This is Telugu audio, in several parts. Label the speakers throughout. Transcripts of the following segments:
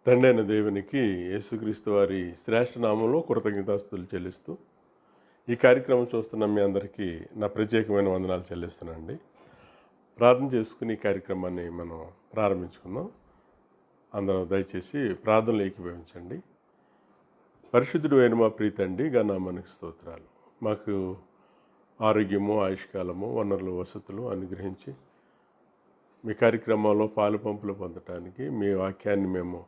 Speaker 1: తండ్రైన దేవునికి యేసుక్రీస్తు వారి శ్రేష్ఠ నామంలో కృతజ్ఞతాస్తుతులు చెల్లిస్తూ ఈ కార్యక్రమం చూస్తున్న మీ అందరికీ నా ప్రత్యేకమైన వందనాలు చెల్లిస్తున్నానండి. ప్రార్థన చేసుకుని ఈ కార్యక్రమాన్ని మనం ప్రారంభించుకుందాం. అందరూ దయచేసి ప్రార్థనలు ఏకీభవించండి. పరిశుద్ధుడు అయిన మా ప్రీతండి నామానికి స్తోత్రాలు. మాకు ఆరోగ్యము, ఆయుష్కాలము, వనరులు, వసతులు అనుగ్రహించి మీ కార్యక్రమాల్లో పాలు పంపులు పొందటానికి, మీ వాక్యాన్ని మేము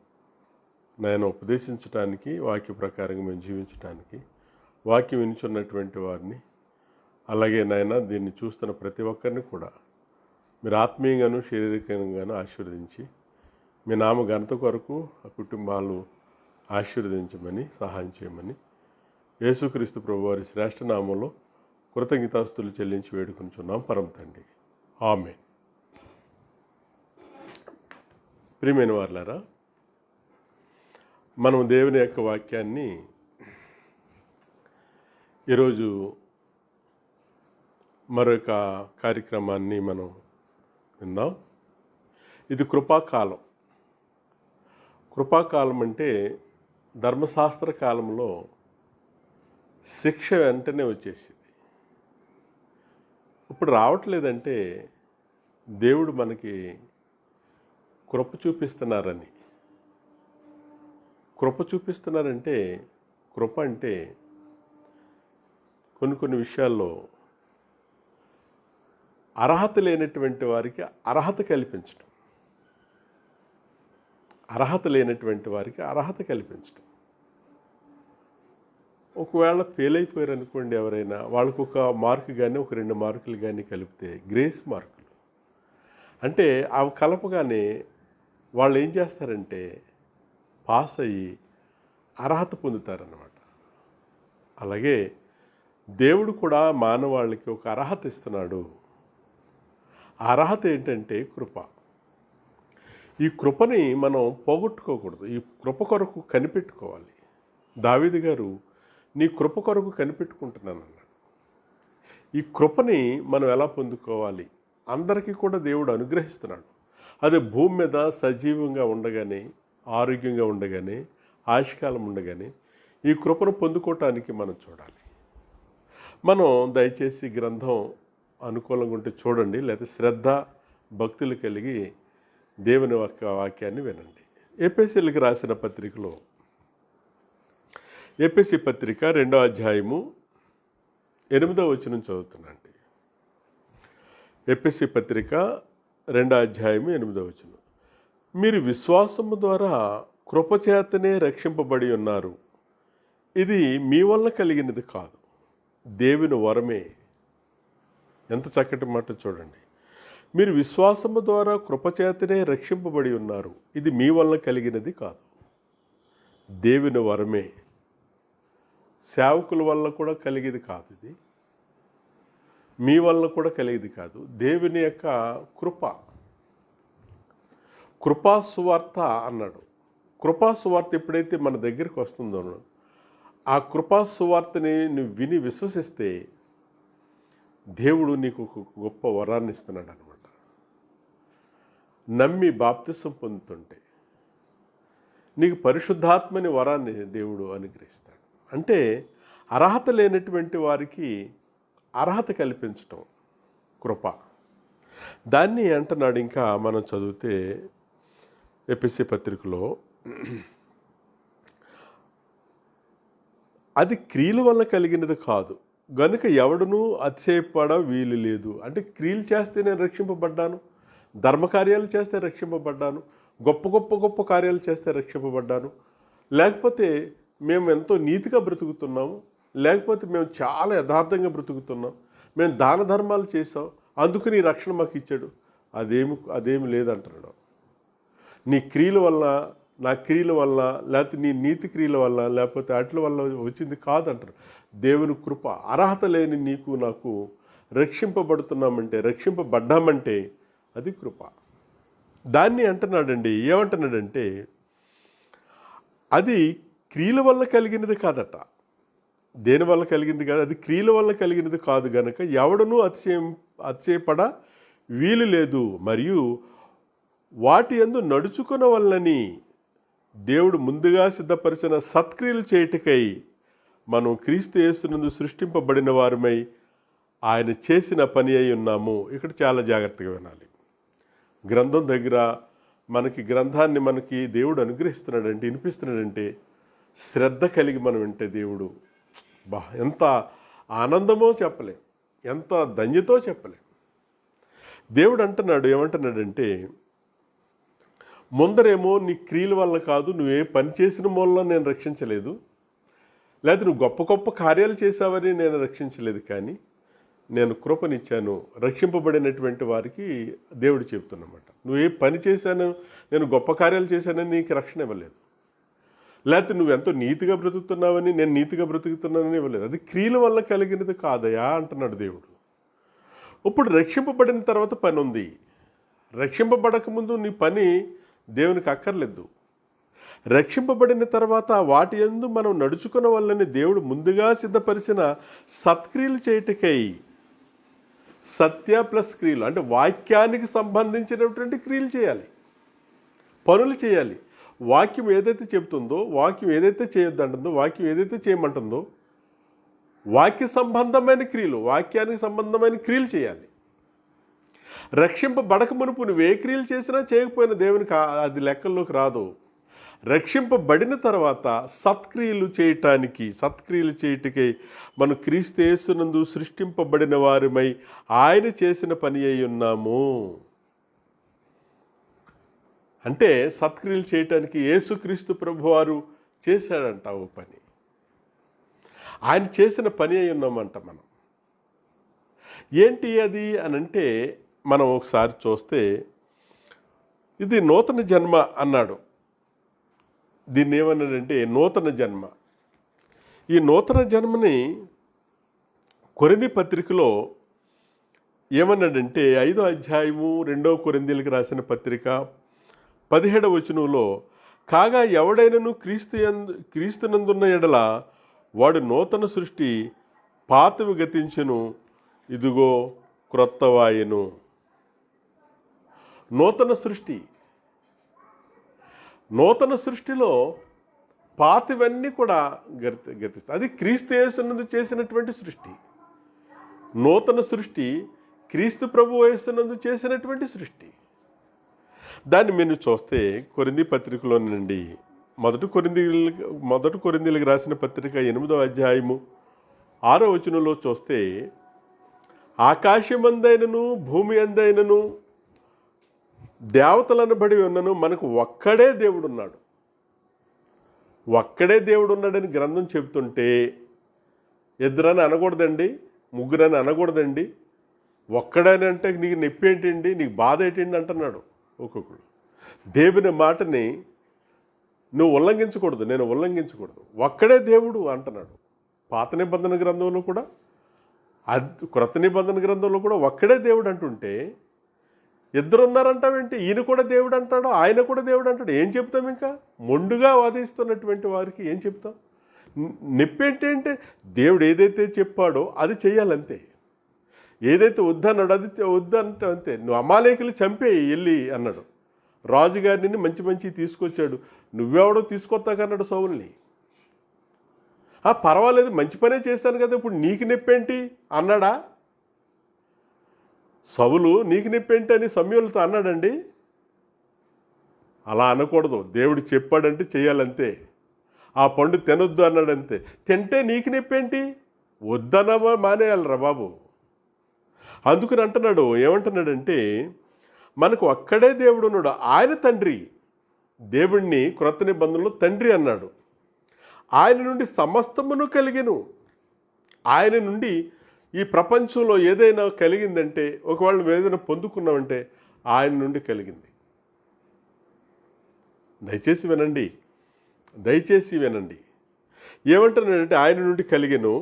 Speaker 1: ఉపదేశించడానికి, వాక్య ప్రకారంగా మేము జీవించడానికి, వాక్యం వినుచున్నటువంటి వారిని, అలాగే దీన్ని చూస్తున్న ప్రతి ఒక్కరిని కూడా మీరు ఆత్మీయంగాను శారీరకంగాను ఆశీర్వదించి మీ నామ ఘనత కొరకు ఆ కుటుంబాలు ఆశీర్వదించమని సహాయం చేయమని యేసుక్రీస్తు ప్రభువారి శ్రేష్ఠ నామంలో కృతజ్ఞతాస్తుతులు చెల్లించి వేడుకొనుచున్నాం పరమ తండ్రి. ఆమేన్. ప్రియమైన వారులారా, మనం దేవుని యొక్క వాక్యాన్ని ఈరోజు మరొక కార్యక్రమాన్ని మనం విందాం. ఇది కృపాకాలం. కృపాకాలం అంటే ధర్మశాస్త్ర కాలంలో శిక్ష వెంటనే వచ్చేసింది. ఇప్పుడు రావట్లేదంటే దేవుడు మనకి కృప చూపిస్తున్నారని. కృప చూపిస్తున్నారంటే, కృప అంటే కొన్ని విషయాల్లో అర్హత లేనటువంటి వారికి అర్హత కల్పించడం. అర్హత లేనటువంటి వారికి అర్హత కల్పించడం. ఒకవేళ ఫెయిల్ అయిపోయారు అనుకోండి, ఎవరైనా వాళ్ళకు ఒక మార్కు కానీ ఒక 2 మార్కులు కానీ కలిపితే గ్రేస్ మార్కులు అంటే అవి కలపగానే వాళ్ళు ఏం చేస్తారంటే పాస్ అయ్యి అర్హత పొందుతారన్నమాట. అలాగే దేవుడు కూడా మానవాళికి ఒక అర్హత ఇస్తున్నాడు. ఆ అర్హత ఏంటంటే కృప. ఈ కృపని మనం పోగొట్టుకోకూడదు. ఈ కృప కొరకు కనిపెట్టుకోవాలి. దావీదు గారు నీ కృప కొరకు కనిపెట్టుకుంటున్నాను అన్నాడు. ఈ కృపని మనం ఎలా పొందుకోవాలి? అందరికీ కూడా దేవుడు అనుగ్రహిస్తున్నాడు. అదే భూమి మీద సజీవంగా ఉండగానే, ఆరోగ్యంగా ఉండగానే, ఆయుష్కాలం ఉండగానే ఈ కృపను పొందుకోవటానికి మనం చూడాలి. మనం దయచేసి గ్రంథం అనుకూలంగా ఉంటే చూడండి, లేకపోతే శ్రద్ధ భక్తులు కలిగి దేవుని వాక్యాన్ని వినండి. ఎఫెసీయులకు రాసిన పత్రికలో, ఎఫెసీ పత్రిక 2వ అధ్యాయము 8వ వచనం చదువుతున్నాండి. ఎఫెసీ పత్రిక 2వ అధ్యాయము 8వ వచనం. మీరు విశ్వాసము ద్వారా కృపచేతనే రక్షింపబడి ఉన్నారు. ఇది మీ వల్ల కలిగినది కాదు, దేవుని వరమే. ఎంత చక్కటి మాట చూడండి. మీరు విశ్వాసము ద్వారా కృపచేతనే రక్షింపబడి ఉన్నారు. ఇది మీ వల్ల కలిగినది కాదు, దేవుని వరమే. సేవకుల వల్ల కూడా కలిగేది కాదు, ఇది మీ వల్ల కూడా కలిగేది కాదు. దేవుని యొక్క కృప. కృపా సువార్త అన్నాడు. కృపా సువార్త ఎప్పుడైతే మన దగ్గరికి వస్తుందో, ఆ కృపా సువార్తని నువ్వు విని విశ్వసిస్తే దేవుడు నీకు ఒక గొప్ప వరాన్ని ఇస్తున్నాడు అనమాట. నమ్మి బాప్తిసం పొందుతుంటే నీకు పరిశుద్ధాత్మని వరాన్ని దేవుడు అనుగ్రహిస్తాడు. అంటే అర్హత లేనటువంటి వారికి అర్హత కల్పించటం కృప. దాన్ని అంటున్నాడు. ఇంకా మనం చదివితే ఎఫెసీ పత్రికలో, అది క్రియల వల్ల కలిగినది కాదు గనుక ఎవడునూ అతిశయపడ వీలు లేదు. అంటే క్రియలు చేస్తే నేను రక్షింపబడ్డాను, ధర్మకార్యాలు చేస్తే రక్షింపబడ్డాను, గొప్ప కార్యాలు చేస్తే రక్షింపబడ్డాను, లేకపోతే మేము ఎంతో నీతిగా బ్రతుకుతున్నాము, లేకపోతే మేము చాలా యథార్థంగా బ్రతుకుతున్నాం, మేము దాన ధర్మాలు చేసాం, అందుకు నీ రక్షణ మాకు ఇచ్చాడు. అదేమి లేదంటున్నాడు. నీ క్రియల వల్ల, నా క్రియల వల్ల, లేకపోతే నీ నీతి క్రియల వల్ల, లేకపోతే వాటి వల్ల వచ్చింది కాదంటారు. దేవుని కృప. అర్హత లేని నీకు నాకు రక్షింపబడుతున్నామంటే, రక్షింపబడ్డామంటే అది కృప. దాన్ని అంటున్నాడండి. ఏమంటున్నాడంటే అది క్రియల వల్ల కలిగినది కాదట. దేని వల్ల కలిగింది కాదు, అది క్రియల వల్ల కలిగినది కాదు గనక ఎవడనూ అతిశయపడ వీలు లేదు. మరియు వాటి యందు నడుచుకున్న వల్లని దేవుడు ముందుగా సిద్ధపరిచిన సత్క్రియలు చేయుటకై మనం క్రీస్తు యేసునందు సృష్టింపబడిన వారమై ఆయన చేసిన పని అయి ఉన్నాము. ఇక్కడ చాలా జాగ్రత్తగా వినాలి. గ్రంథం దగ్గర మనకి గ్రంథాన్ని మనకి దేవుడు అనుగ్రహిస్తున్నాడంటే, వినిపిస్తున్నాడంటే శ్రద్ధ కలిగి మనం వింటే దేవుడు ఎంత ఆనందమో చెప్పలేం, ఎంత ధన్యతో చెప్పలేం. దేవుడు అంటున్నాడు, ఏమంటున్నాడంటే, ముందరేమో నీ క్రియల వల్ల కాదు, నువ్వే పని చేసిన మూలంలో నేను రక్షించలేదు, లేకపోతే నువ్వు గొప్ప గొప్ప కార్యాలు చేసావని నేను రక్షించలేదు, కానీ నేను కృపనిచ్చాను రక్షింపబడినటువంటి వారికి. దేవుడు చెప్తున్నమాట, నువ్వే పని చేశాను, నేను గొప్ప కార్యాలు చేశానని నీకు రక్షణ ఇవ్వలేదు, లేకపోతే నువ్వు ఎంతో నీతిగా బ్రతుకుతున్నావని నేను నీతిగా బ్రతుకుతున్నానని ఇవ్వలేదు. అది క్రియల వల్ల కలిగినది కాదయా అంటున్నాడు దేవుడు. ఇప్పుడు రక్షింపబడిన తర్వాత పని ఉంది. రక్షింపబడకముందు నీ పని దేవునికి అక్కర్లేదు. రక్షింపబడిన తర్వాత వాటి యందు మనం నడుచుకున్న వల్లని దేవుడు ముందుగా సిద్ధపరిచిన సత్క్రియలు చేయుటకై, సత్య ప్లస్ క్రియలు అంటే వాక్యానికి సంబంధించినటువంటి క్రియలు చేయాలి, పనులు చేయాలి. వాక్యం ఏదైతే చెబుతుందో, వాక్యం ఏదైతే చేయొద్దంటుందో, వాక్యం ఏదైతే చేయమంటుందో, వాక్య సంబంధమైన క్రియలు, వాక్యానికి సంబంధమైన క్రియలు చేయాలి. రక్షింపబడక మునుపు నువ్వు ఏ క్రియలు చేసినా చేయకపోయినా దేవునికి అది లెక్కల్లోకి రాదు. రక్షింపబడిన తర్వాత సత్క్రియలు చేయటానికి, సత్క్రియలు చేయుటకై మనం క్రీస్తు యేసునందు సృష్టింపబడిన వారిమై ఆయన చేసిన పని అయి ఉన్నాము. అంటే సత్క్రియలు చేయటానికి యేసుక్రీస్తు ప్రభువారు చేశాడంట ఓ పని. ఆయన చేసిన పని అయి ఉన్నామంట మనం. ఏంటి అది అనంటే, మనం ఒకసారి చూస్తే ఇది నూతన జన్మ అన్నాడు. దీన్ని ఏమన్నాడంటే నూతన జన్మ. ఈ నూతన జన్మని కొరింథీ పత్రికలో ఏమన్నాడంటే 5వ అధ్యాయము 2వ కొరింథీలకు రాసిన పత్రిక 17వ వచనంలో, కాగా ఎవడైనను క్రీస్తునందున్న ఎడల వాడు నూతన సృష్టి, పాతవి గతించెను, ఇదిగో క్రొత్తవాయెను. నూతన సృష్టి, నూతన సృష్టిలో పాతవన్నీ కూడా గతిస్తాయి. అది క్రీస్తు యేసునందు చేసినటువంటి సృష్టి. నూతన సృష్టి క్రీస్తు ప్రభు యేసునందు చేసినటువంటి సృష్టి. దాన్ని మీరు చూస్తే కొరింథీ పత్రికలో నుండి మొదటి కొరింథీలకు రాసిన పత్రిక 8వ అధ్యాయము 6వ వచనంలో చూస్తే, ఆకాశమందైనను భూమి అందైనను దేవతలను బడి ఉన్నను మనకు ఒక్కడే దేవుడున్నాడు. ఒక్కడే దేవుడు ఉన్నాడని గ్రంథం చెబుతుంటే ఇద్దరని అనకూడదండి, ముగ్గురని అనకూడదండి. ఒక్కడని అంటే నీకు నొప్పి ఏంటండి, నీకు బాధ ఏంటండి అంటున్నాడు ఒక్కొక్కడు. దేవుని మాటని నువ్వు ఉల్లంఘించకూడదు, నేను ఉల్లంఘించకూడదు. ఒక్కడే దేవుడు అంటున్నాడు. పాత నిబంధన గ్రంథంలో కూడా, క్రొత్త నిబంధన గ్రంథంలో కూడా ఒక్కడే దేవుడు అంటుంటే ఇద్దరు ఉన్నారంటావేంటి? ఈయన కూడా దేవుడు అంటాడు, ఆయన కూడా దేవుడు అంటాడు. ఏం చెప్తాం? ఇంకా మొండుగా వాదిస్తున్నటువంటి వారికి ఏం చెప్తాం? నొప్పి ఏంటంటే దేవుడు ఏదైతే చెప్పాడో అది చెయ్యాలంతే. ఏదైతే వద్దన్నాడు అది వద్దంటే అంతే. నువ్వు అమాలేకులు చంపేయి వెళ్ళి అన్నాడు. రాజుగారిని మంచి మంచి తీసుకొచ్చాడు, నువ్వెవడో తీసుకొస్తాకన్నాడు సౌలుని. పర్వాలేదు మంచి పనే చేశాను కదా, ఇప్పుడు నీకు నొప్పేంటి అన్నాడా? సౌలు నీకు నొప్పేంటి అని సమూయేలుతో అన్నాడండి? అలా అనకూడదు. దేవుడు చెప్పాడంటే చేయాలంతే. ఆ పండు తినొద్దు అన్నాడంతే. తింటే నీకు నొప్పేంటి? వద్దనమా మానేయాలరా బాబు. అందుకని అంటున్నాడు, ఏమంటున్నాడంటే మనకు ఒక్కడే దేవుడు ఉన్నాడు, ఆయన తండ్రి. దేవుణ్ణి క్రొత్త నిబంధనలో తండ్రి అన్నాడు. ఆయన నుండి సమస్తమును కలిగెను. ఆయన నుండి ఈ ప్రపంచంలో ఏదైనా కలిగిందంటే, ఒకవేళ నువ్వు ఏదైనా పొందుకున్నావంటే ఆయన నుండి కలిగింది. దయచేసి వినండి, దయచేసి వినండి. ఏమంటున్నాడంటే ఆయన నుండి కలిగెను,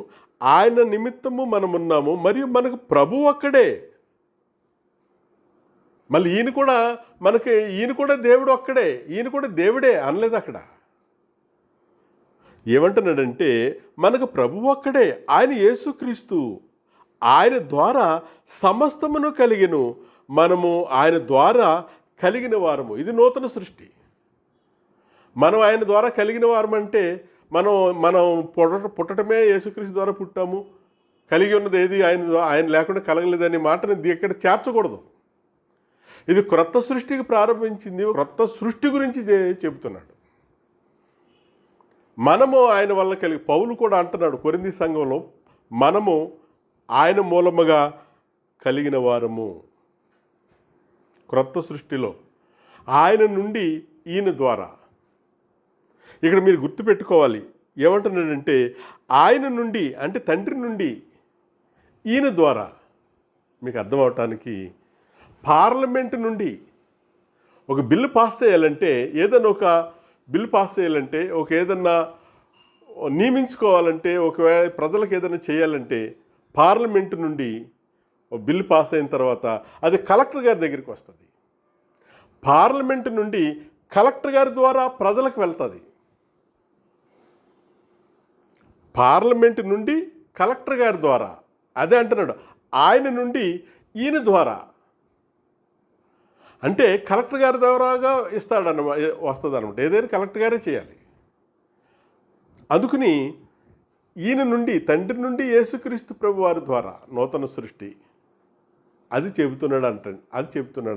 Speaker 1: ఆయన నిమిత్తము మనమున్నాము, మరియు మనకు ప్రభు ఒక్కడే. మళ్ళీ ఈయన కూడా దేవుడు ఒక్కడే, ఈయన కూడా దేవుడే అనలేదు అక్కడ. ఏమంటున్నాడంటే మనకు ప్రభు ఒక్కడే, ఆయన యేసుక్రీస్తు. ఆయన ద్వారా సమస్తమును కలిగెను, మనము ఆయన ద్వారా కలిగిన వారము. ఇది నూతన సృష్టి. మనం ఆయన ద్వారా కలిగిన వారమంటే మనం మనం పుట్టడమే యేసుక్రీస్తు ద్వారా పుట్టాము, కలిగి ఉన్నది ఏది ఆయన లేకుండా కలగలేదనే మాటని ఇక్కడ చేర్చకూడదు. ఇది క్రొత్త సృష్టికి ప్రారంభించింది, క్రొత్త సృష్టి గురించి చెబుతున్నాడు. మనము ఆయన వల్ల పౌలు కూడా అంటున్నాడు కొరింథీ సంఘంలో, మనము ఆయన మూలముగా కలిగిన వారము. క్రొత్త సృష్టిలో ఆయన నుండి ఈయన ద్వారా. ఇక్కడ మీరు గుర్తుపెట్టుకోవాలి, ఏమంటున్నాడంటే ఆయన నుండి అంటే తండ్రి నుండి ఈయన ద్వారా. మీకు అర్థం అవటానికి పార్లమెంటు నుండి ఒక బిల్లు పాస్ చేయాలంటే, ఏదైనా ఒక బిల్లు పాస్ చేయాలంటే, ఏదన్నా నియమించుకోవాలంటే, ఒకవేళ ప్రజలకు ఏదైనా చేయాలంటే పార్లమెంటు నుండి ఒక బిల్లు పాస్ అయిన తర్వాత అది కలెక్టర్ గారి దగ్గరికి వస్తుంది. పార్లమెంటు నుండి కలెక్టర్ గారి ద్వారా ప్రజలకు వెళ్తుంది. పార్లమెంటు నుండి కలెక్టర్ గారి ద్వారా. అదే అంటున్నాడు, ఆయన నుండి ఈయన ద్వారా. అంటే కలెక్టర్ గారి ద్వారాగా వస్తుంది అనమాట. ఏదైనా కలెక్టర్ గారే చేయాలి. అందుకని ఈయన నుండి, తండ్రి నుండి యేసుక్రీస్తు ప్రభు వారి ద్వారా నూతన సృష్టి అది చెబుతున్నాడు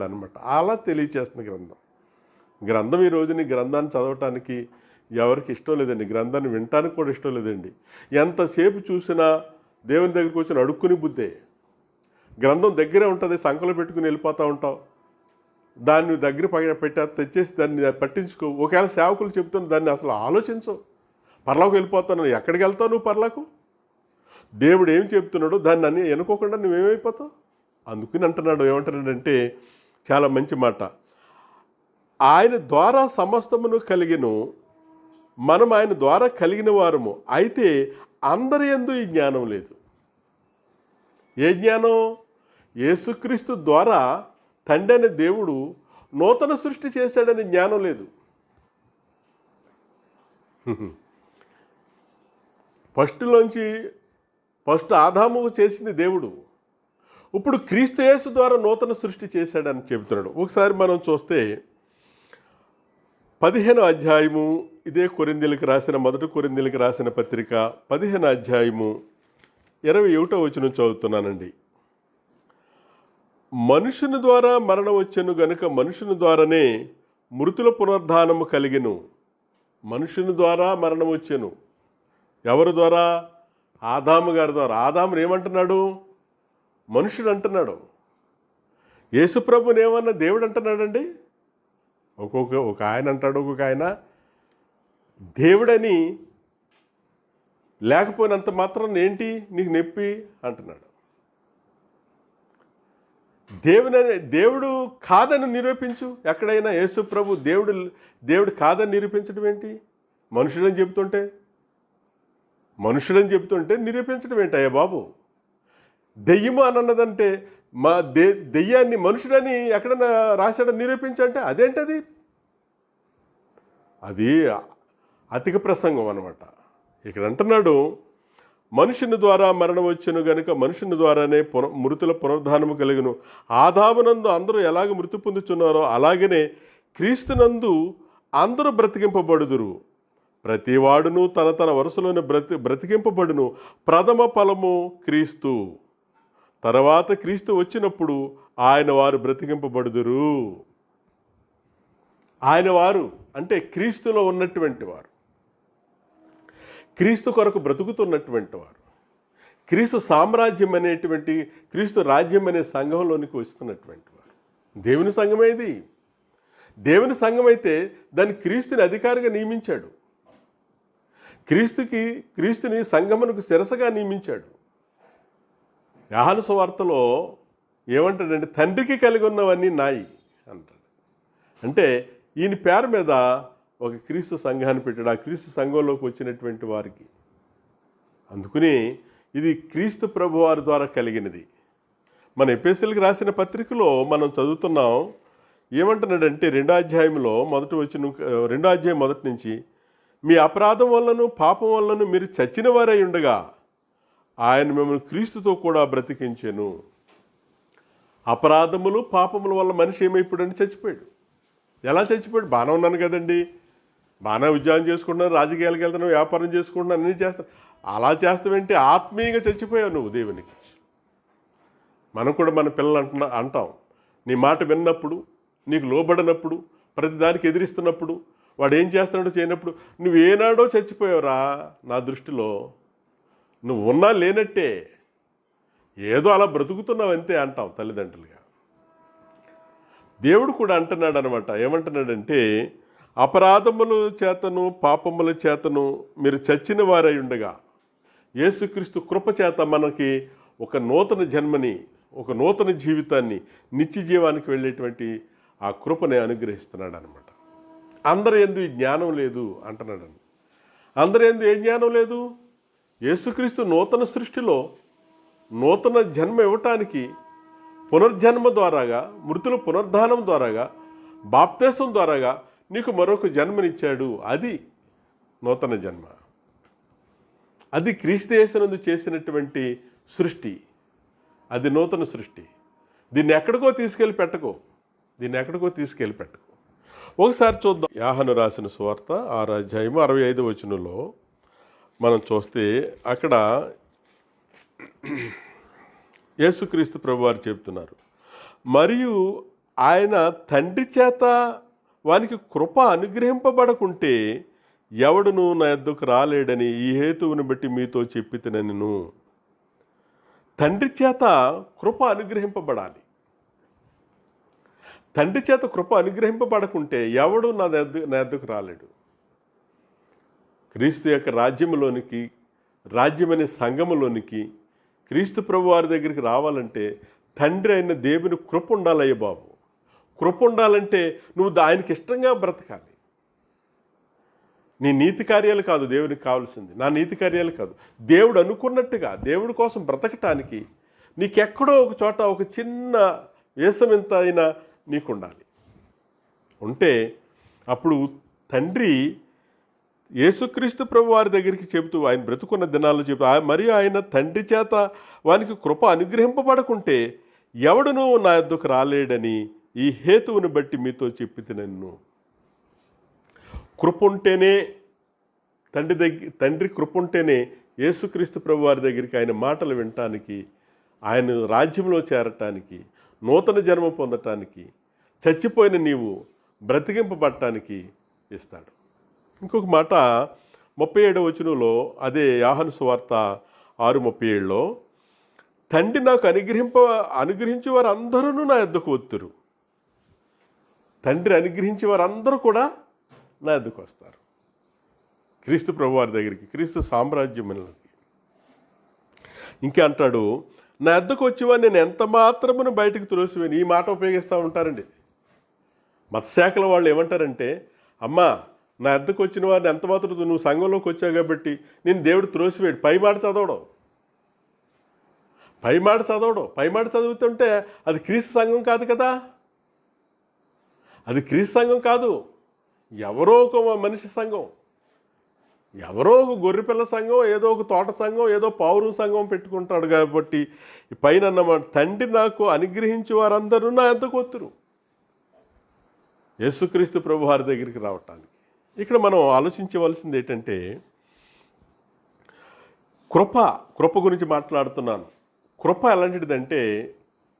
Speaker 1: అనమాట. అలా తెలియచేస్తుంది గ్రంథం. ఈ రోజుని గ్రంథాన్ని చదవటానికి ఎవరికి ఇష్టం లేదండి, గ్రంథాన్ని వినటానికి కూడా ఇష్టం లేదండి. ఎంతసేపు చూసినా దేవుని దగ్గరికి వచ్చి అడుక్కుని బుద్ధే. గ్రంథం దగ్గరే ఉంటుంది, సంకలో పెట్టుకుని వెళ్ళిపోతూ ఉంటావు, దాన్ని దగ్గర తెచ్చేసి దాన్ని పట్టించుకో. ఒకవేళ సేవకులు చెబుతున్న దాన్ని అసలు ఆలోచించవు. పర్లోకి వెళ్ళిపోతున్నావు, ఎక్కడికి వెళ్తావు నువ్వు పర్లకు? దేవుడు ఏం చెప్తున్నాడో దాన్ని అన్నీ ఎన్నుకోకుండా నువ్వేమైపోతావు. అందుకని అంటున్నాడు, ఏమంటున్నాడంటే చాలా మంచి మాట, ఆయన ద్వారా సమస్తమును కలిగిను, మనం ఆయన ద్వారా కలిగిన వారము. అయితే అందరి యందు ఈ జ్ఞానం లేదు. ఏ జ్ఞానం? యేసుక్రీస్తు ద్వారా తండ్రి అనే దేవుడు నూతన సృష్టి చేశాడనే జ్ఞానం లేదు. ఫస్ట్ ఆదాము చేసింది దేవుడు, ఇప్పుడు క్రీస్తు యేసు ద్వారా నూతన సృష్టి చేశాడని చెబుతున్నాడు. ఒకసారి మనం చూస్తే 15వ అధ్యాయము, ఇదే మొదటి కొరింథీయులకు రాసిన పత్రిక 15వ అధ్యాయము 21వ వచనం చదువుతున్నానండి. మనుషుని ద్వారా మరణం వచ్చెను గనుక మనుషుని ద్వారానే మృతుల పునరుద్ధానము కలిగెను. మనుషుని ద్వారా మరణం వచ్చెను. ఎవరి ద్వారా? ఆదాము గారి ద్వారా. ఆదామును ఏమంటున్నాడు? మనుషుడు అంటున్నాడు. యేసుప్రభుని ఏమన్నా దేవుడు అంటున్నాడండి? ఒక ఆయన అంటాడు, ఒక్కొక్క ఆయన దేవుడని. లేకపోయినంత మాత్రం ఏంటి నీకు నొప్పి అంటున్నాడు. దేవుడు కాదని నిరూపించు. ఎక్కడైనా యేసు ప్రభు దేవుడు కాదని నిరూపించడం ఏంటి? మనుషుడని చెబుతుంటే నిరూపించడం ఏంటి అయ్యా బాబు? దెయ్యము అని అన్నదంటే దెయ్యాన్ని మనుషుడని ఎక్కడన్నా రాశాడని నిరూపించంటే అదేంటది? అది అధిక ప్రసంగం అన్నమాట. ఇక్కడ అంటున్నాడు, మనుషుని ద్వారా మరణం వచ్చెను గనుక మనుషుని ద్వారానే మృతుల పునరుద్ధానము కలుగును. ఆదామునందు అందరూ ఎలాగ మృతి పొందుచున్నారో అలాగనే క్రీస్తునందు అందరూ బ్రతికింపబడుదురు. ప్రతివాడును తన వరుసలోనే బ్రతికింపబడును. ప్రథమ ఫలము క్రీస్తు. తర్వాత క్రీస్తు వచ్చినప్పుడు ఆయన వారు బ్రతికింపబడుదురు. ఆయన వారు అంటే క్రీస్తులో ఉన్నటువంటి వారు, క్రీస్తు కొరకు బ్రతుకుతున్నటువంటి వారు, క్రీస్తు సామ్రాజ్యం అనేటువంటి క్రీస్తు రాజ్యం అనే సంఘంలోనికి వస్తున్నటువంటి వారు. దేవుని సంఘమే ఇది. దేవుని సంఘం అయితే దాన్ని క్రీస్తుని అధికారిగా నియమించాడు. క్రీస్తుని సంఘమునకు శిరసగా నియమించాడు. యోహాను సువార్తలో ఏమంటాడంటే తండ్రికి కలిగి ఉన్నవన్నీ నాయి అంటాడు. అంటే ఈయన పేరు మీద ఒక క్రీస్తు సంఘాన్ని పెట్టాడు, ఆ క్రీస్తు సంఘంలోకి వచ్చినటువంటి వారికి. అందుకని ఇది క్రీస్తు ప్రభు వారి ద్వారా కలిగినది. మన ఎఫెసీయులకు రాసిన పత్రికలో మనం చదువుతున్నాం, ఏమంటున్నాడంటే 2వ అధ్యాయంలో రెండో అధ్యాయం మొదటి నుంచి, మీ అపరాధం వలన పాపం వలన మీరు చచ్చిన వారై ఉండగా ఆయన మిమ్మల్ని క్రీస్తుతో కూడా బ్రతికించెను. అపరాధములు పాపముల వల్ల మనిషి ఏమైపోయాడని చచ్చిపోయాడు. ఎలా చచ్చిపోయాడు? బాగానే ఉన్నాను కదండి, బాగానే ఉద్యోగం చేసుకుంటున్నాను, రాజకీయాలకు వెళ్తున్నావు, వ్యాపారం చేసుకుంటున్నాను, అన్నీ చేస్తాను. అలా చేస్తావేంటి? ఆత్మీయంగా చచ్చిపోయావు నువ్వు దేవునికి. మనం కూడా మన పిల్లలు అంటాం, నీ మాట విన్నప్పుడు, నీకు లోబడినప్పుడు, ప్రతిదానికి ఎదిరిస్తున్నప్పుడు, వాడు ఏం చేస్తున్నాడో చేయనప్పుడు నువ్వు ఏనాడో చచ్చిపోయావురా నా దృష్టిలో. నువ్వు ఉన్నా లేనట్టే, ఏదో అలా బ్రతుకుతున్నావు అంతే అంటాం తల్లిదండ్రులుగా. దేవుడు కూడా అంటున్నాడు అనమాట. ఏమంటున్నాడంటే, అపరాధముల చేతను పాపముల చేతను మీరు చచ్చిన వారై ఉండగా యేసుక్రీస్తు కృప చేత మనకి ఒక నూతన జన్మని, ఒక నూతన జీవితాన్ని, నిత్య జీవానికి వెళ్ళేటువంటి ఆ కృపని అనుగ్రహిస్తున్నాడు అనమాట. అందరి యందు ఈ జ్ఞానం లేదు అంటున్నాడండి. అందరి యందు ఏ జ్ఞానం లేదు? యేసుక్రీస్తు నూతన సృష్టిలో నూతన జన్మ ఇవ్వటానికి పునర్జన్మ ద్వారాగా, మృతుల పునర్ధానం ద్వారాగా, బాప్తేసం ద్వారాగా నీకు మరొక జన్మనిచ్చాడు. అది నూతన జన్మ. అది క్రీస్తు యేసునందు చేసినటువంటి సృష్టి. అది నూతన సృష్టి. దీన్ని ఎక్కడికో తీసుకెళ్ళి పెట్టకో. ఒకసారి చూద్దాం. యోహాను రాసిన సువార్త 6వ అధ్యాయం 65వ వచనంలో మనం చూస్తే అక్కడ యేసుక్రీస్తు ప్రభువారు చెప్తున్నారు, మరియు ఆయన తండ్రి చేత వానికి కృప అనుగ్రహింపబడకుంటే ఎవడును నా యొద్దకు రాలేడని ఈ హేతువుని బట్టి మీతో చెప్పితినెను. తండ్రి చేత కృప అనుగ్రహింపబడాలి. తండ్రి చేత కృప అనుగ్రహింపబడకుంటే ఎవడు నా యొద్దకు రాలేడు. క్రీస్తు యొక్క రాజ్యములోనికి, రాజ్యమనే సంఘములోనికి క్రీస్తు ప్రభు వారి దగ్గరికి రావాలంటే తండ్రి అయిన దేవుని కృప ఉండాలయ్య బాబు. కృప ఉండాలంటే నువ్వు ఆయనకి ఇష్టంగా బ్రతకాలి. నీ నీతి కార్యాలు కాదు దేవునికి కావాల్సింది, నా నీతి కార్యాలు కాదు. దేవుడు అనుకున్నట్టుగా దేవుడి కోసం బ్రతకటానికి నీకెక్కడో ఒక చోట ఒక చిన్న వేసమింత అయినా నీకు ఉండాలి. ఉంటే అప్పుడు తండ్రి యేసుక్రీస్తు ప్రభు వారి దగ్గరికి చెబుతూ, ఆయన బ్రతుకున్న దినాల్లో చెబుతూ, మరియు ఆయన తండ్రి చేత వానికి కృప అనుగ్రహింపబడకుంటే ఎవడును నా యొద్దకు రాలేడని ఈ హేతువుని బట్టి మీతో చెప్పితినెను. కృప ఉంటేనే తండ్రి కృప ఉంటేనే యేసుక్రీస్తు ప్రభు వారి దగ్గరికి ఆయన మాటలు వినటానికి, ఆయన రాజ్యంలో చేరటానికి, నూతన జన్మ పొందటానికి, చచ్చిపోయిన నీవు బ్రతికింపబడటానికి ఇస్తాడు. ఇంకొక మాట 37వ వచనంలో, అదే యోహాను సువార్త 6:37లో, తండ్రి నాకు అనుగ్రహించే వారు అందరూ నా యొద్దకు వత్తురు. తండ్రి అనుగ్రహించే వారు అందరూ కూడా నా యొద్దకు వస్తారు క్రీస్తు ప్రభు వారి దగ్గరికి, క్రీస్తు సామ్రాజ్యంలోకి. ఇంకా అంటాడు, నా యొద్దకు వచ్చేవారు నేను ఎంత మాత్రమును బయటకు త్రోసివేయను. ఈ మాట ఉపయోగిస్తూ ఉంటారండి మతశాఖల వాళ్ళు. ఏమంటారంటే, అమ్మా నా యొద్దకు వచ్చిన వారిని ఎంత మాత్రం నువ్వు సంఘంలోకి వచ్చావు కాబట్టి నేను దేవుడు త్రోసివేయడు. పై మాట చదువుతుంటే అది క్రీస్తు సంఘం కాదు కదా. అది క్రీస్తు సంఘం కాదు, ఎవరో ఒక మనిషి సంఘం, ఎవరో ఒక గొర్రెపిల్ల సంఘం, ఏదో ఒక తోట సంఘం, ఏదో పావురం సంఘం పెట్టుకుంటాడు. కాబట్టి పైన అన్నమాట, తండ్రి నాకు అనుగ్రహించి వారందరూ నా యొద్దకు వత్తురు యేసుక్రీస్తు ప్రభు వారి దగ్గరికి రావటానికి. ఇక్కడ మనం ఆలోచించవలసింది ఏంటంటే, కృప గురించి మాట్లాడుతున్నాను. కృప ఎలాంటిదంటే,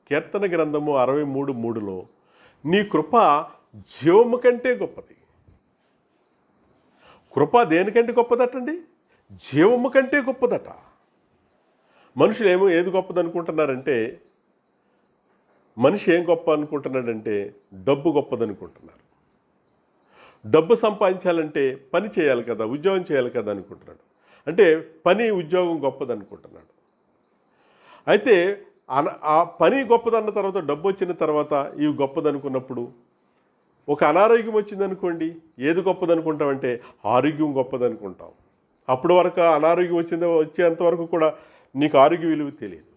Speaker 1: కీర్తన గ్రంథము 63:3లో, నీ కృప జీవము కంటే గొప్పది. కృప దేనికంటే గొప్పదటండి? జీవము కంటే గొప్పదట. మనుషులు ఏది గొప్పది అనుకుంటున్నారంటే, మనిషి ఏం గొప్ప అనుకుంటున్నాడంటే డబ్బు గొప్పదనుకుంటున్నారు. డబ్బు సంపాదించాలంటే పని చేయాలి కదా, ఉద్యోగం చేయాలి కదా అనుకుంటున్నాడు. అంటే పని ఉద్యోగం గొప్పదనుకుంటున్నాడు. అయితే ఆ పని గొప్పదన్న తర్వాత, డబ్బు వచ్చిన తర్వాత ఇవి గొప్పదనుకున్నప్పుడు, ఒక అనారోగ్యం వచ్చిందనుకోండి, ఏది గొప్పదనుకుంటామంటే ఆరోగ్యం గొప్పదనుకుంటాం. అప్పటి వరకు అనారోగ్యం వచ్చేంతవరకు కూడా నీకు ఆరోగ్య విలువ తెలియదు.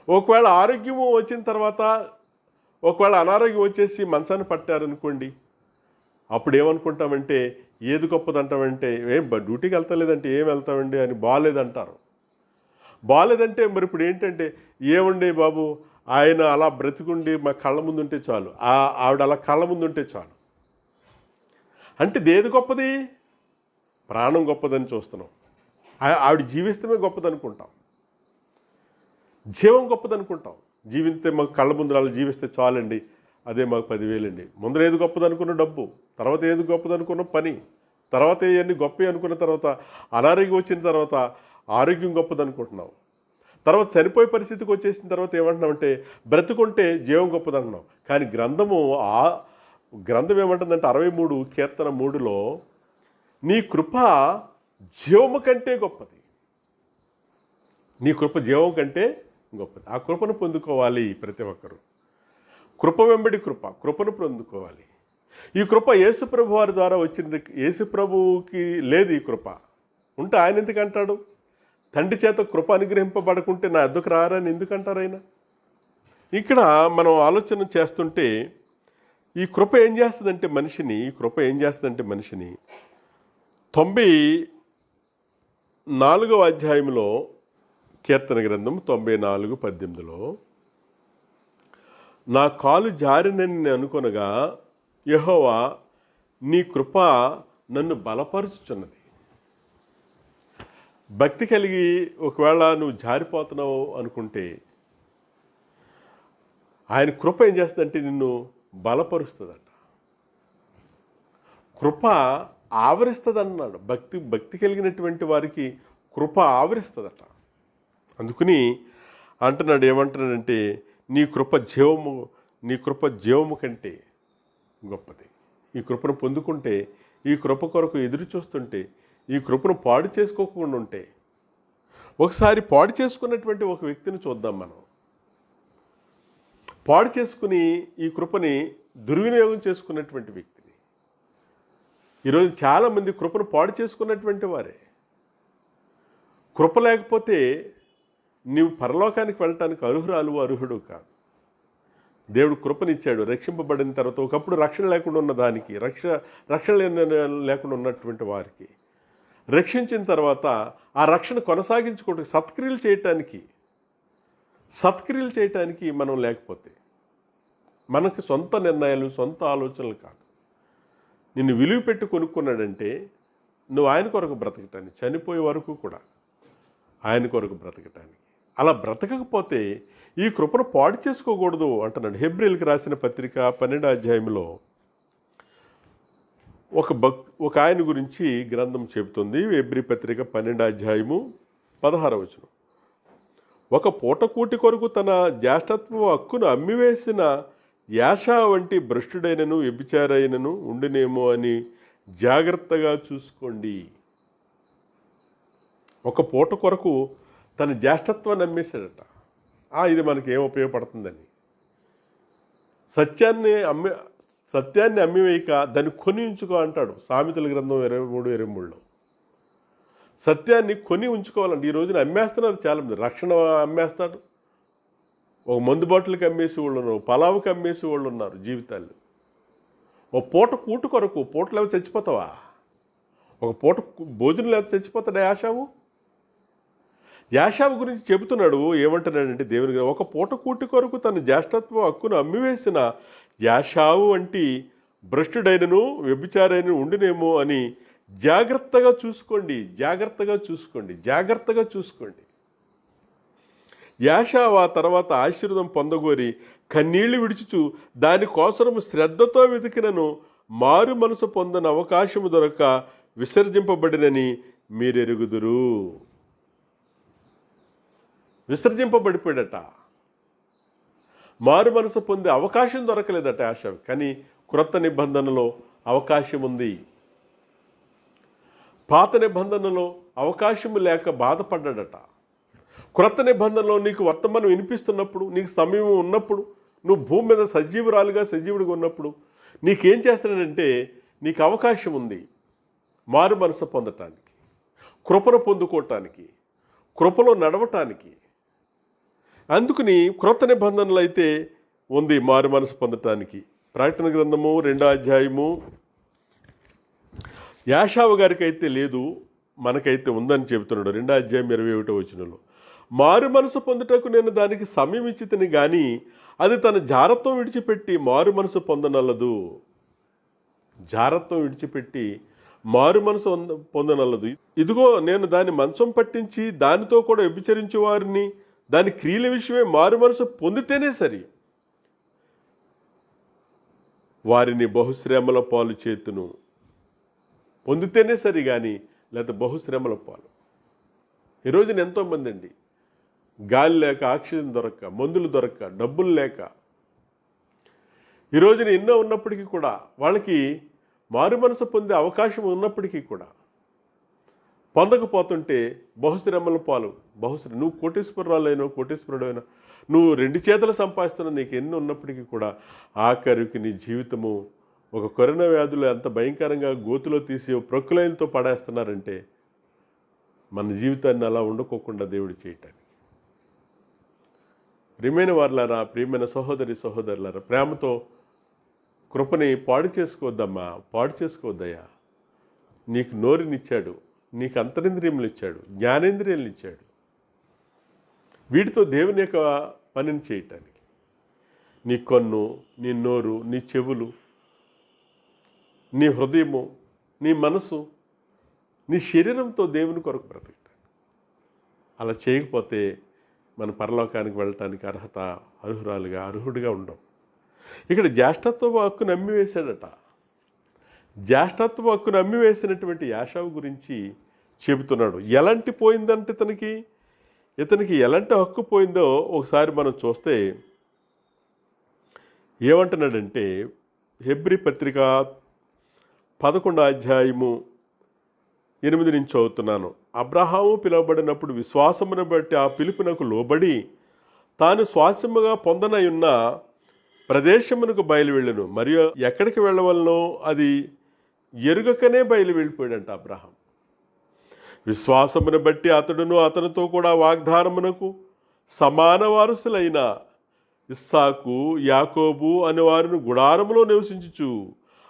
Speaker 1: ఒకవేళ ఆరోగ్యము వచ్చిన తర్వాత, ఒకవేళ అనారోగ్యం వచ్చేసి మంచాన్ని పట్టారనుకోండి, అప్పుడు ఏమనుకుంటామంటే ఏది గొప్పదంటామంటే, ఏం డ్యూటీకి వెళ్తలేదంటే ఏం వెళ్తామండి అని బాగాలేదంటారు. బాగాలేదంటే మరి ఇప్పుడు ఏంటంటే, ఏమండి బాబు ఆయన అలా బ్రతికుండి మా కళ్ళ ముందుంటే చాలు, ఆవిడ అలా కళ్ళ ముందుంటే చాలు. అంటే దేది గొప్పది? ప్రాణం గొప్పదని చూస్తున్నాం. ఆవిడ జీవిస్తమే గొప్పదనుకుంటాం, జీవం గొప్పదనుకుంటాం. జీవిస్తే మాకు కళ్ళ ముందు అలా జీవిస్తే చాలండి, అదే మాకు 10,000 అండి. ముందర ఏది గొప్పదనుకున్న డబ్బు, తర్వాత ఏది గొప్పదనుకున్న పని, తర్వాత ఇవన్నీ గొప్పవి అనుకున్న తర్వాత అనారోగ్యం వచ్చిన తర్వాత ఆరోగ్యం గొప్పదనుకుంటున్నాం. తర్వాత చనిపోయే పరిస్థితికి వచ్చేసిన తర్వాత ఏమంటున్నామంటే బ్రతుకుంటే జీవం గొప్పదంటున్నాం. కానీ గ్రంథం ఏమంటుందంటే 63 కీర్తన 3లో నీ కృప జీవము కంటే గొప్పది, నీ కృప జీవం కంటే గొప్పది. ఆ కృపను పొందుకోవాలి ప్రతి ఒక్కరు. కృప వెంబడి కృపను పొందుకోవాలి. ఈ కృప యేసుప్రభు వారి ద్వారా వచ్చింది. యేసుప్రభువుకి లేదు ఈ కృప. ఉంటే ఆయన ఎందుకంటాడు? తండ్రి చేత కృప అనుగ్రహింపబడకుంటే నా ఎద్దుకు రారని ఎందుకంటారు ఆయన? ఇక్కడ మనం ఆలోచన చేస్తుంటే ఈ కృప ఏం చేస్తుందంటే మనిషిని 94వ అధ్యాయంలో కీర్తన గ్రంథం 94:18లో నా కాలు జారినని అనుకొనగా యెహోవా నీ కృప నన్ను బలపరుచుచున్నది. భక్తి కలిగి ఒకవేళ నువ్వు జారిపోతున్నావు అనుకుంటే ఆయన కృప ఏం చేస్తుందంటే నిన్ను బలపరుస్తుందట. కృప ఆవరిస్తుంది అన్నాడు. భక్తి కలిగినటువంటి వారికి కృప ఆవరిస్తుందట. అందుకని అంటున్నాడు, ఏమంటున్నాడంటే నీ కృప జీవము కంటే గొప్పది. ఈ కృపను పొందుకుంటే, ఈ కృప కొరకు ఎదురు చూస్తుంటే, ఈ కృపను పాడు చేసుకోకుండా ఉంటే, ఒకసారి పాడు చేసుకున్నటువంటి ఒక వ్యక్తిని చూద్దాం మనం. పాడు చేసుకుని ఈ కృపని దుర్వినియోగం చేసుకున్నటువంటి వ్యక్తిని. ఈరోజు చాలామంది కృపను పాడు చేసుకున్నటువంటి వారే. కృప లేకపోతే నీవు పరలోకానికి వెళ్ళటానికి అర్హుడు కాదు. దేవుడు కృపనిచ్చాడు. రక్షింపబడిన తర్వాత ఒకప్పుడు రక్షణ లేకుండా ఉన్న దానికి, రక్షణ లేకుండా ఉన్నటువంటి వారికి రక్షించిన తర్వాత ఆ రక్షణ కొనసాగించుకోవడానికి సత్క్రియలు చేయటానికి మనం లేకపోతే, మనకు సొంత నిర్ణయాలు, సొంత ఆలోచనలు కాదు. నిన్ను విలువ పెట్టి కొనుక్కున్నాడంటే నువ్వు ఆయన కొరకు బ్రతకటానికి, చనిపోయే వరకు కూడా ఆయన కొరకు బ్రతకటానికి. అలా బ్రతకకపోతే ఈ కృపను పాడు చేసుకోకూడదు అంటున్నాడు. హెబ్రీయులకు రాసిన పత్రిక 12వ అధ్యాయంలో ఒక ఆయన గురించి గ్రంథం చెబుతుంది. హెబ్రీ పత్రిక 12వ అధ్యాయము 16వ వచనం. ఒక పూటకూటి కొరకు తన జ్యేష్ఠత్వ హక్కును అమ్మివేసిన యాషా వంటి భ్రష్టుడైనను వ్యభిచారైనను ఉండినేమో అని జాగ్రత్తగా చూసుకోండి. ఒక పూట కొరకు తన జ్యేష్ఠత్వాన్ని అమ్మేశాడట. ఇది మనకి ఏం ఉపయోగపడుతుందని. సత్యాన్ని అమ్మివేయక దాన్ని కొని ఉంచుకో అంటాడు సామెతల గ్రంథం 23:23లో. సత్యాన్ని కొని ఉంచుకోవాలండి. ఈ రోజున అమ్మేస్తున్నారు చాలామంది. రక్షణ అమ్మేస్తాడు, ఒక మందు బాటిల్కి అమ్మేసి వాళ్ళు ఉన్నారు, పలావుకి అమ్మేసి వాళ్ళు ఉన్నారు జీవితాలు. ఒక పూట కూటు కొరకు, పూట లేకపోతే చచ్చిపోతావా? ఒక పూట భోజనం లేకపోతే చచ్చిపోతాడా యాషావు గురించి చెబుతున్నాడు. ఏమంటున్నాడంటే దేవుని ఒక పూట కూటి కొరకు తన జ్యేష్ఠత్వ హక్కును అమ్మివేసిన యాషావు వంటి భ్రష్టుడైనను వ్యభిచారైనను ఉండినేమో అని జాగ్రత్తగా చూసుకోండి. యాషావు ఆ తర్వాత ఆశీర్వాదం పొందగోరి కన్నీళ్లు విడుచుచు దానికోసము శ్రద్ధతో వెతికినను మారు మనసు పొందని అవకాశము దొరక విసర్జింపబడినని మీరెరుగుదురు. విసర్జింపబడిపోయాడట. మారు మనసు పొందే అవకాశం దొరకలేదట యాషావు. కానీ క్రొత్త నిబంధనలో అవకాశం ఉంది. పాత నిబంధనలో అవకాశం లేక బాధపడ్డాడట. క్రొత్త నిబంధనలో నీకు వర్తమానం వినిపిస్తున్నప్పుడు, నీకు సమయం ఉన్నప్పుడు, నువ్వు భూమి మీద సజీవుడిగా ఉన్నప్పుడు నీకేం చేస్తాడంటే నీకు అవకాశం ఉంది మారు మనసు పొందటానికి, కృపను పొందుకోవటానికి, కృపలో నడవటానికి. అందుకని క్రొత్త నిబంధనలు అయితే ఉంది మారు మనసు పొందటానికి. ప్రకటన గ్రంథము 2వ అధ్యాయము. యాషావు గారికి అయితే లేదు, మనకైతే ఉందని చెబుతున్నాడు. 2వ అధ్యాయం 21వ వచనంలో మారు మనసు పొందుటకు నేను దానికి సమయం ఇచ్చితిని గాని అది తన జారత్వం విడిచిపెట్టి మారు మనసు పొందనల్లదు. జారత్వం విడిచిపెట్టి మారు మనసు పొందనల్లదు. ఇదిగో నేను దాని మంచం పట్టించి దానితో కూడా వ్యభిచరించే వారిని దాని క్రియల విషయమే మారు మనసు పొందితేనే సరి, వారిని బహుశ్రమల పాలు చేతును. పొందితేనే సరి కానీ లేదా బహుశ్రమల పాలు. ఈరోజున ఎంతోమంది అండి గాలి లేక, ఆక్సిజన్ దొరక్క, మందులు దొరక్క, డబ్బులు లేక, ఈరోజున ఎన్నో ఉన్నప్పటికీ కూడా వాళ్ళకి మారు మనసు పొందే అవకాశం ఉన్నప్పటికీ కూడా పొందకపోతుంటే బహుశ్రమల పాలు. నువ్వు కోటేశ్వరరాలైనా కోటేశ్వరుడైనా, నువ్వు 2 చేతులు సంపాదిస్తున్నా, నీకు ఎన్ని ఉన్నప్పటికీ కూడా ఆఖరికి నీ జీవితము ఒక కరోనా వ్యాధులు ఎంత భయంకరంగా గోతులో తీసి ప్రొక్కులైన్తో పడేస్తున్నారంటే మన జీవితాన్ని అలా ఉండకోకుండా దేవుడు చేయటానికి. ప్రియమైన వారులారా, ప్రియమైన సహోదరి సహోదరులారా, ప్రేమతో కృపని పాడు చేసుకోవద్దమ్మా, పాడు చేసుకోవద్దయ్యా. నీకు నోరునిచ్చాడు, నీకు అంతరింద్రియములు ఇచ్చాడు, జ్ఞానేంద్రియాలు ఇచ్చాడు, వీటితో దేవుని యొక్క పనిని చేయటానికి. నీ కన్ను, నీ నోరు, నీ చెవులు, నీ హృదయము, నీ మనసు, నీ శరీరంతో దేవుని కొరకు బ్రతకటానికి. అలా చేయకపోతే మన పరలోకానికి వెళ్ళటానికి అర్హుడిగా ఉండం. ఇక్కడ జ్యేష్ఠత్వ హక్కును అమ్మివేశాడట. జ్యేష్ఠత్వ హక్కును అమ్మివేసినటువంటి యాషావు గురించి చెబుతున్నాడు. ఎలాంటి పోయిందంటే ఇతనికి ఎలాంటి హక్కు పోయిందో ఒకసారి మనం చూస్తే ఏమంటున్నాడంటే, హెబ్రీ పత్రిక 11వ అధ్యాయము 8 నుంచి చదువుతున్నాను. అబ్రహాము పిలువబడినప్పుడు విశ్వాసమును బట్టి ఆ పిలుపునకు లోబడి తాను స్వాస్యముగా పొందనయున్న ప్రదేశమునకు బయలువెళ్ళను, మరియు ఎక్కడికి వెళ్ళవలనో అది ఎరుగకనే వెళ్ళిపోయాడంట అబ్రహాం. విశ్వాసమును బట్టి అతడును అతనితో కూడా వాగ్దానమునకు సమాన వారసులైన ఇస్సాకు, యాకోబు అనే వారిని గుడారములో నివసించుచు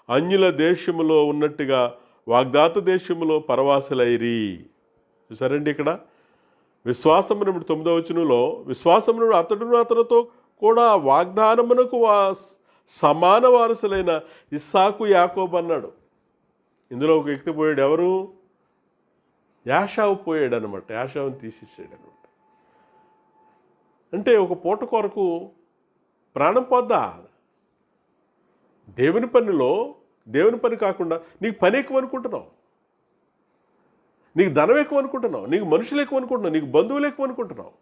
Speaker 1: అన్యుల దేశములో ఉన్నట్టుగా వాగ్దాత దేశములో పరవాసులైరి. చూసారండి, ఇక్కడ విశ్వాసమును 9వ వచనంలో విశ్వాసమును అతడును అతనితో కూడా వాగ్దానమునకు సమాన వారసులైన ఇస్సాకు, యాకోబు అన్నాడు. ఇందులో ఒక వ్యక్తి పోయాడు. ఎవరు? యాషావు పోయాడు అనమాట. యాషావుని తీసేసాడు అనమాట. అంటే ఒక పూట కొరకు ప్రాణం పోద్దా? దేవుని పని కాకుండా నీకు పని ఎక్కువ అనుకుంటున్నావు, నీకు ధనం ఎక్కువ అనుకుంటున్నావు, నీకు మనుషులు ఎక్కువ అనుకుంటున్నావు, నీకు బంధువులు ఎక్కువ అనుకుంటున్నావు.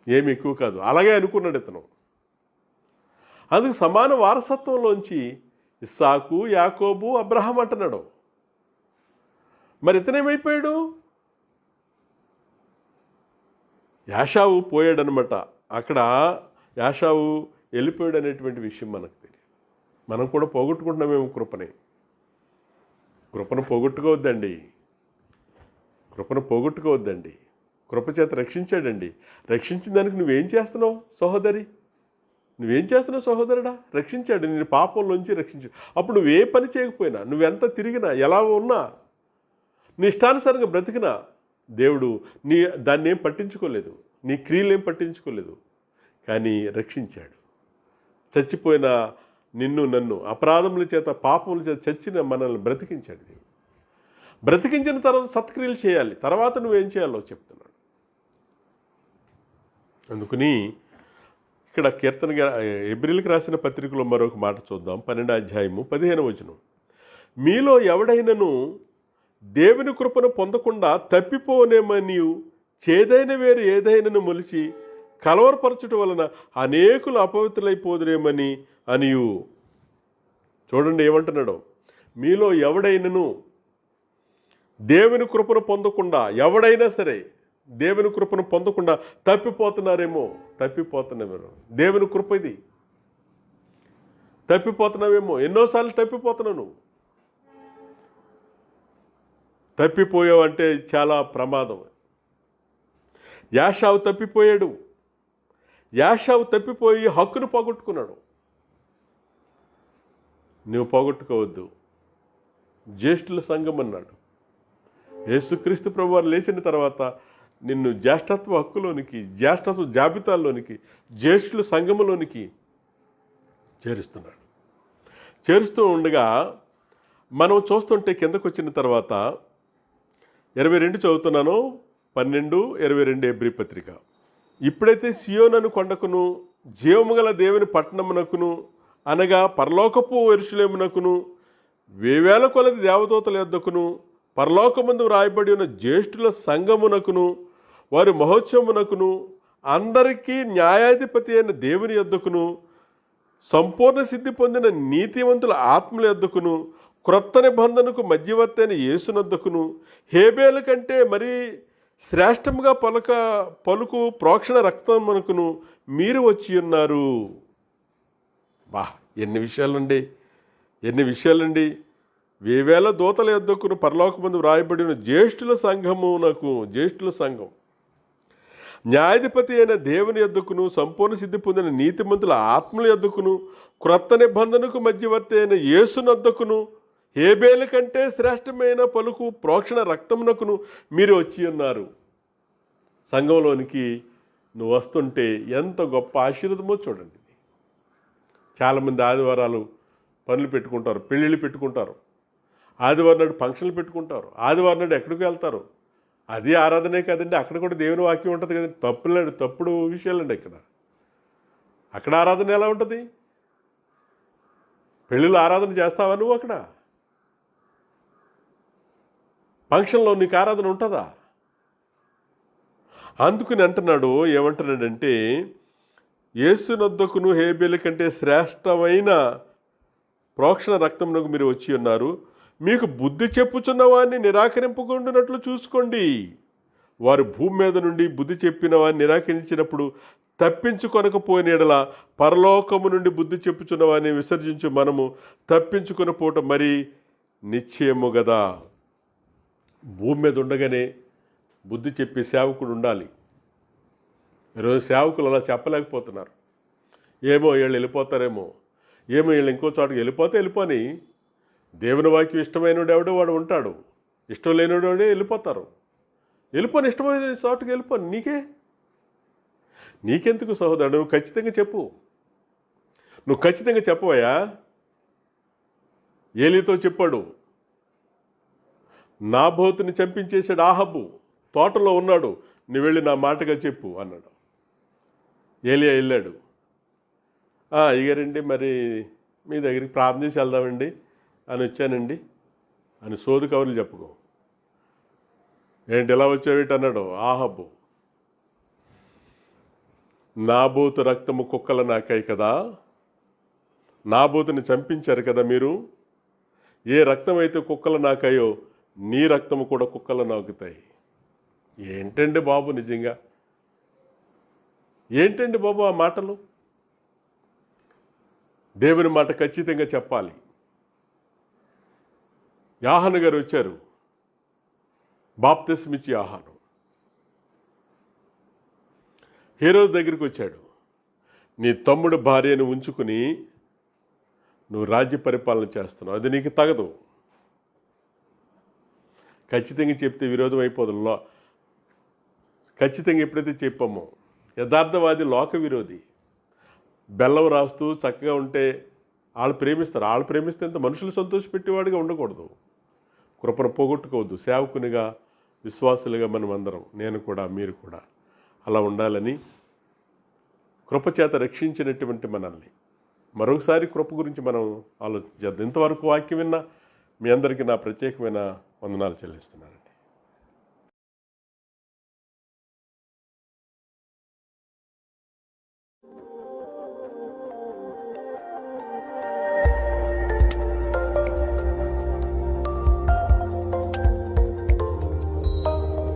Speaker 1: ఏమి ఎక్కువ కాదు. అలాగే అనుకున్నాడు ఇతను. అందుకు సమాన వారసత్వంలోంచి ఇస్సాకు, యాకోబు, అబ్రహాం అంటున్నాడు. మరి ఇతనేమైపోయాడు? యాషావు పోయాడనమాట. అక్కడ యాషావు వెళ్ళిపోయాడు అనేటువంటి విషయం మనకు తెలియదు. మనం కూడా పోగొట్టుకుంటున్నామేమో కృపను పోగొట్టుకోవద్దండి. కృప చేత రక్షించాడండి. రక్షించిన దానికి నువ్వేం చేస్తున్నావు సహోదరి? నువ్వేం చేస్తున్నావు సహోదరుడా? రక్షించాడు, నేను పాపంలోంచి రక్షించాడు. అప్పుడు నువ్వే పని చేయకపోయినా, నువ్వెంత తిరిగినా, ఎలా ఉన్నా, నీ ఇష్టానుసారంగా బ్రతికినా దేవుడు దాన్ని ఏం పట్టించుకోలేదు, నీ క్రియలు ఏం పట్టించుకోలేదు. కానీ రక్షించాడు. చచ్చిపోయిన నిన్ను నన్ను అపరాధముల చేత, పాపముల చేత చచ్చిన మనల్ని బ్రతికించాడు దేవుడు. బ్రతికించిన తర్వాత సత్క్రియలు చేయాలి. తర్వాత నువ్వేం చేయాలో చెప్తున్నాడు. అందుకని ఇక్కడ హెబ్రీయులకు రాసిన పత్రికలో మరొక మాట చూద్దాం. 12వ అధ్యాయము 15వ వచనం. మీలో ఎవడైనను దేవుని కృపను పొందకుండా తప్పిపోనేమనియు చేదైన వేరు ఏదైనను మొలిచి కలవరపరచుట వలన అనేకులు అపవిత్రులైపోదురేమని అనియు. చూడండి ఏమంటున్నాడు. మీలో ఎవడైనను దేవుని కృపను పొందకుండా, ఎవడైనా సరే దేవుని కృపను పొందకుండా తప్పిపోతున్నారేమో. దేవుని కృప ఇది. తప్పిపోతున్నావేమో. ఎన్నోసార్లు తప్పిపోతున్నావు నువ్వు. తప్పిపోయావంటే చాలా ప్రమాదం. యాషావు తప్పిపోయాడు. యాషావు తప్పిపోయి హక్కును పోగొట్టుకున్నాడు. నువ్వు పోగొట్టుకోవద్దు. జ్యేష్ఠుల సంఘం అన్నాడు. యేసుక్రీస్తు ప్రభువారు లేచిన తర్వాత నిన్ను జ్యేష్ఠత్వ హక్కులోనికి, జ్యేష్ఠత్వ జాబితాల్లోనికి, జ్యేష్ఠుల సంఘములోనికి చేరుస్తున్నాడు. చేరుస్తూ ఉండగా మనం చూస్తుంటే కిందకు వచ్చిన తర్వాత 22 చదువుతున్నాను, 12:22 హెబ్రీ పత్రిక. ఇప్పుడైతే సియోనను కొండకును జీవము గల దేవుని పట్టణమునకును అనగా పరలోకపు యెరూషలేమునకును వేవేల కొలది దేవదూతల యొద్దకును పరలోకమందు వ్రాయబడి ఉన్న జ్యేష్ఠుల సంఘమునకును వారి మహోత్సవమునకును అందరికీ న్యాయాధిపతి అయిన దేవుని యొద్దకును సంపూర్ణ సిద్ధి పొందిన నీతివంతుల ఆత్మల యొద్దకును క్రొత్త నిబంధనకు మధ్యవర్తి అయిన యేసునొద్దకును హేబేలు కంటే మరీ శ్రేష్టముగా పలుకు ప్రోక్షణ రక్తమునకును మీరు వచ్చి ఉన్నారు. ఎన్ని విషయాలండి. వేవేల దూతల యొద్దకును పరలోకమందు వ్రాయబడిన జ్యేష్ఠుల సంఘం న్యాయాధిపతి అయిన దేవుని యొద్దకును సంపూర్ణ సిద్ధి పొందిన నీతిమంతుల ఆత్మల యొద్దకును క్రొత్త నిబంధనకు మధ్యవర్తి అయిన యేసునొద్దకును హేబేలు కంటే శ్రేష్టమైన పలుకు ప్రోక్షణ రక్తమునకును మీరు వచ్చి ఉన్నారు. సంఘంలోనికి నువ్వు వస్తుంటే ఎంత గొప్ప ఆశీర్వాదమో చూడండి. చాలామంది ఆదివారాలు పనులు పెట్టుకుంటారు, పెళ్ళిళ్ళు పెట్టుకుంటారు, ఆదివారం నాడు ఫంక్షన్లు పెట్టుకుంటారు, ఆదివారం నాడు ఎక్కడికి వెళ్తారు. అది ఆరాధనే కదండి, అక్కడ కూడా దేవుని వాక్యం ఉంటుంది కదండి. తప్పుడు విషయాలండి. అక్కడ ఆరాధన ఎలా ఉంటుంది? పెళ్ళిళ్ళు ఆరాధన చేస్తావా నువ్వు? అక్కడ ఫంక్షన్లో నీకు ఆరాధన ఉంటుందా? అందుకుని అంటున్నాడు, ఏమంటున్నాడంటే యేసునొద్దకును హేబేలు కంటే శ్రేష్టమైన ప్రోక్షణ రక్తమునకు మీరు వచ్చి ఉన్నారు. మీకు బుద్ధి చెప్పుచున్న వారిని నిరాకరింపకుండానట్లు చూసుకోండి. వారు భూమి మీద నుండి బుద్ధి చెప్పిన వారిని నిరాకరించినప్పుడు తప్పించుకొనకపోయిన ఎడల పరలోకము నుండి బుద్ధి చెప్పుచున్న వారిని విసర్జించు మనము తప్పించుకొని పోవటం మరి నిశ్చయము కదా. భూమి మీద ఉండగానే బుద్ధి చెప్పే సేవకుడు ఉండాలి. ఈరోజు సేవకులు అలా చెప్పలేకపోతున్నారు. ఏమో వీళ్ళు వెళ్ళిపోతారేమో, ఏమో వీళ్ళు ఇంకో చోటకి వెళ్ళిపోని. దేవుని వాక్యం ఇష్టమైనడు ఎవడో వాడు ఉంటాడు, ఇష్టం లేనివాడే వెళ్ళిపోతారు. ఇష్టమైన చోటుకి వెళ్ళిపోని. నీకెందుకు సహోదరుడు? నువ్వు ఖచ్చితంగా చెప్పు. నువ్వు ఖచ్చితంగా చెప్పవయ్యా. ఏలీతో చెప్పాడు, నాబోతుని చంపించేశాడు ఆహాబు, తోటలో ఉన్నాడు, నువ్వు వెళ్ళి నా మాటగా చెప్పు అన్నాడు. ఏలియా వెళ్ళాడు. అయ్యారండి, మరి మీ దగ్గరికి ప్రార్థన చేసి వెళ్దామండి అని వచ్చానండి అని సోదు కవర్లు చెప్పుకో. ఏంటి ఎలా వచ్చావేటి అన్నాడు ఆహాబు. నాబోతు రక్తము కుక్కల నాకాయి కదా, నాబోతుని చంపించారు కదా మీరు. ఏ రక్తం అయితే కుక్కలు నాకాయో నీ రక్తము కూడా కుక్కలు నాకుతాయి. ఏంటండి బాబు, నిజంగా ఏంటండి బాబు ఆ మాటలు? దేవుని మాట ఖచ్చితంగా చెప్పాలి. యోహాను గారు వచ్చారు, బాప్తిస్మిచ్చి యోహాను హేరోదు దగ్గరికి వచ్చాడు. నీ తమ్ముడు భార్యను ఉంచుకుని నువ్వు రాజ్య పరిపాలన చేస్తున్నావు, అది నీకు తగదు. ఖచ్చితంగా చెప్తే విరోధం అయిపోదు. ఖచ్చితంగా ఎప్పుడైతే చెప్పామో, యథార్థవాది లోక విరోధి. బెల్లం రాస్తూ చక్కగా ఉంటే వాళ్ళు ప్రేమిస్తారు. వాళ్ళు ప్రేమిస్తే మనుషులు సంతోషపెట్టేవాడిగా ఉండకూడదు. కృపను పోగొట్టుకోవద్దు. సేవకునిగా, విశ్వాసులుగా మనం అందరం, నేను కూడా, మీరు కూడా అలా ఉండాలని, కృపచేత రక్షించినటువంటి మనల్ని మరొకసారి కృప గురించి మనం ఆలోచించేద్దాం. ఇంతవరకు వాక్యం విన్నా మీ అందరికీ నా ప్రత్యేకమైన వందనాలు చెల్లిస్తున్నాను.